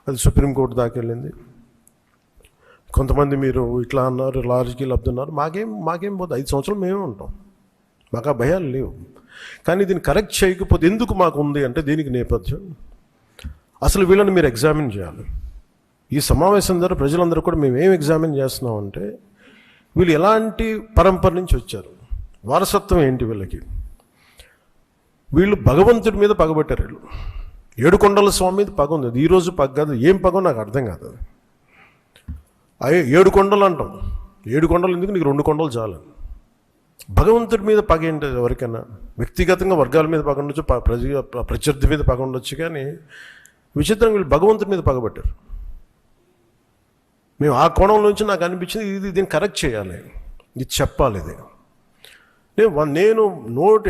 అది సుప్రీంకోర్టు దాకా వెళ్ళింది. కొంతమంది మీరు ఇట్లా అన్నారు, లార్జ్కి లబ్ధున్నారు. మాకేం పోదు, 5 సంవత్సరాలు మేమే ఉంటాం, మాకు ఆ భయాలు లేవు. కానీ దీన్ని కరెక్ట్ చేయకపోతే ఎందుకు మాకు ఉంది అంటే దీనికి నేపథ్యం అసలు వీళ్ళని మీరు ఎగ్జామిన్ చేయాలి. ఈ సమావేశం ద్వారా ప్రజలందరూ కూడా మేము ఏం ఎగ్జామిన్ చేస్తున్నామంటే వీళ్ళు ఎలాంటి పరంపర నుంచి వచ్చారు, వారసత్వం ఏంటి వీళ్ళకి. వీళ్ళు భగవంతుడి మీద పగబట్టారు. వీళ్ళు ఏడుకొండల స్వామి మీద పగ ఉంది. అది ఈరోజు పగ కాదు, ఏం పగో నాకు అర్థం కాదు. అది 7 కొండలు అంటాం, 7 కొండలు ఎందుకు, నీకు 2 కొండలు చాలు. భగవంతుడి మీద పగ ఏంటి ఎవరికైనా? వ్యక్తిగతంగా వర్గాల మీద పగ ఉండొచ్చు, ప్రత్యర్థి మీద పగ ఉండొచ్చు, కానీ విచిత్రంగా వీళ్ళు భగవంతుడి మీద పగబట్టారు. మేము ఆ కోణం నుంచి నాకు అనిపించింది దీన్ని కరెక్ట్ చేయాలి, ఇది చెప్పాలి. ఇది నేను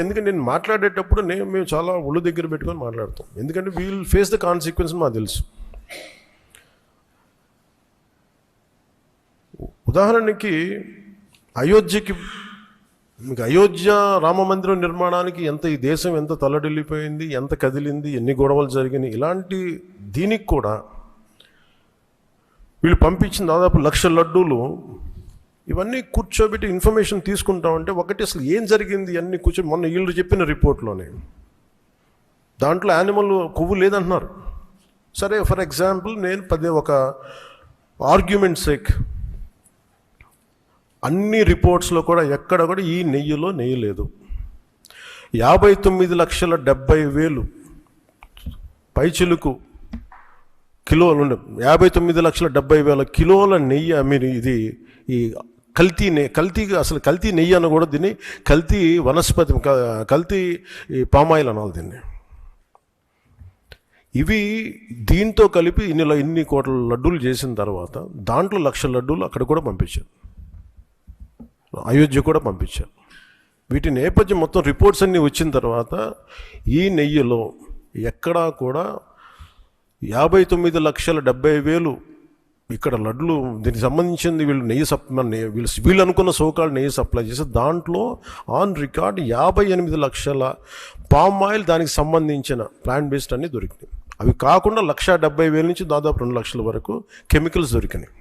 ఎందుకంటే నేను మాట్లాడేటప్పుడు మేము చాలా ఒళ్ళు దగ్గర పెట్టుకొని మాట్లాడతాం, ఎందుకంటే వీల్ ఫేస్ ద కాన్సిక్వెన్స్ మాకు తెలుసు. ఉదాహరణకి మీకు అయోధ్య రామ మందిరం నిర్మాణానికి ఈ దేశం ఎంత తల్లడిల్లిపోయింది, ఎంత కదిలింది, ఎన్ని గొడవలు జరిగినాయి. ఇలాంటి దీనికి కూడా వీళ్ళు పంపించిన దాదాపు 1,00,000 లడ్డూలు ఇవన్నీ కూర్చోబెట్టి ఇన్ఫర్మేషన్ తీసుకుంటామంటే ఒకటి అసలు ఏం జరిగింది అన్నీ మొన్న వీళ్ళు చెప్పిన రిపోర్ట్లోనే దాంట్లో యానిమల్ కొవ్వు లేదంటున్నారు. సరే, ఫర్ ఎగ్జాంపుల్ నేను ఒక ఆర్గ్యుమెంట్ సేక్ అన్ని రిపోర్ట్స్లో కూడా ఎక్కడ కూడా ఈ నెయ్యిలో నెయ్యి లేదు. 59,70,000 పైచిలుకు కిలోలు 59,70,000 కిలోల నెయ్యి మీరు ఇది ఈ అసలు కల్తీ నెయ్యి అనకూడదు, దీన్ని కల్తీ వనస్పతి, కల్తీ పామాయిల్ అనాలి దీన్ని. ఇవి దీంతో కలిపి ఇన్ని కోట్ల లడ్డూలు చేసిన తర్వాత దాంట్లో 1,00,000 లడ్డూలు అక్కడ కూడా పంపించారు, అయోధ్య కూడా పంపించారు. వీటి నేపథ్యం మొత్తం రిపోర్ట్స్ అన్నీ వచ్చిన తర్వాత ఈ నెయ్యిలో ఎక్కడా కూడా 59,70,000 ఇక్కడ లడ్లు దీనికి సంబంధించింది వీళ్ళు అనుకున్న సోకాళ్ళు నెయ్యి సప్లై చేసి దాంట్లో ఆన్ రికార్డ్ 58 లక్షల పామ్ ఆయిల్ దానికి సంబంధించిన ప్లాంట్ బేస్డ్ అన్నీ దొరికినాయి. అవి కాకుండా 1,70,000 నుంచి దాదాపు 2 లక్షల వరకు కెమికల్స్ దొరికినాయి.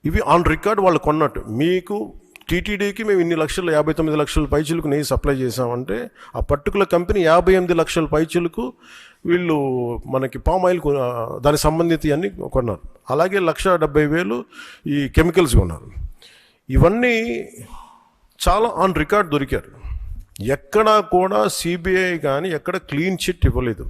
ఇవి ఆన్ రికార్డ్ వాళ్ళు కొన్నట్టు. మీకు టీటీడీకి మేము 59 లక్షల పైచిలకు నెయ్యి సప్లై చేసామంటే ఆ పర్టికులర్ కంపెనీ 58 లక్షల పైచిలకు వీళ్ళు మనకి పామ్ ఆయిల్ దానికి సంబంధిత అన్నీ కొన్నారు. అలాగే 1,70,000 ఈ కెమికల్స్ కొన్నారు. ఇవన్నీ చాలా ఆన్ రికార్డ్ దొరికారు. ఎక్కడా కూడా సిబిఐ కానీ ఎక్కడ క్లీన్ చిట్ ఇవ్వలేదు.